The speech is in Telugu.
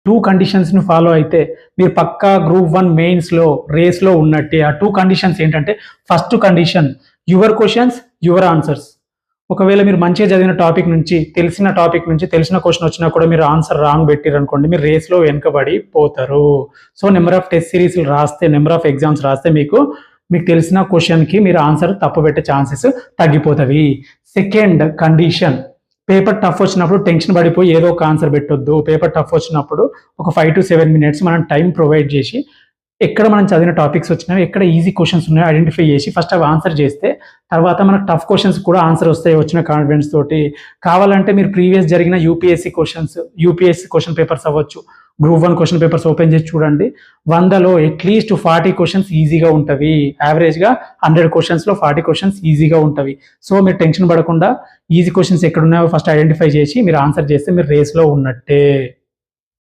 2 కండిషన్స్ని ఫాలో అయితే మీరు పక్కా గ్రూప్ 1 మెయిన్స్లో రేస్లో ఉన్నట్టే. ఆ 2 కండిషన్స్ ఏంటంటే, first condition your questions your answers. ఒకవేళ మీరు మంచిగా చదివిన టాపిక్ నుంచి తెలిసిన క్వశ్చన్ వచ్చినా కూడా మీరు ఆన్సర్ రాంగ్ పెట్టిరనుకోండి, మీరు రేస్లో వెనుకబడి పోతారు. సో నెంబర్ ఆఫ్ టెస్ట్ సిరీస్లు రాస్తే, నెంబర్ ఆఫ్ ఎగ్జామ్స్ రాస్తే మీకు తెలిసిన క్వశ్చన్కి మీరు ఆన్సర్ తప్పు పెట్టే ఛాన్సెస్ తగ్గిపోతవి. సెకండ్ కండిషన్, పేపర్ టఫ్ వచ్చినప్పుడు టెన్షన్ పడిపోయి ఏదో ఒక ఆన్సర్ పెట్టొద్దు. పేపర్ టఫ్ వచ్చినప్పుడు ఒక 5 to 7 minutes మనం టైం ప్రొవైడ్ చేసి, ఎక్కడ మనం చదివిన టాపిక్స్ వచ్చినాయో, ఎక్కడ ఈజీ క్వశ్చన్స్ ఉన్నాయో ఐడెంటిఫై చేసి ఫస్ట్ అవి ఆన్సర్ చేస్తే తర్వాత మనకు టఫ్ క్వశ్చన్స్ కూడా ఆన్సర్ వస్తాయి వచ్చిన కాన్ఫిడెన్స్ తోటి. కావాలంటే మీరు ప్రీవియస్ జరిగిన యూపీఎస్సీ క్వశ్చన్ పేపర్స్ అవ్వచ్చు, గ్రూప్ 1 క్వశ్చన్ పేపర్స్ ఓపెన్ చేసి చూడండి. 100లో అట్లీస్ట్ 40 క్వశ్చన్స్ ఈజీగా ఉంటవి. యావరేజ్గా 100 క్వశ్చన్స్లో 40 క్వశ్చన్స్ ఈజీగా ఉంటవి. సో మీరు టెన్షన్ పడకుండా ఈజీ క్వశ్చన్స్ ఎక్కడ ఉన్నాయో ఫస్ట్ ఐడెంటిఫై చేసి మీరు ఆన్సర్ చేస్తే మీరు రేస్లో ఉన్నట్టే.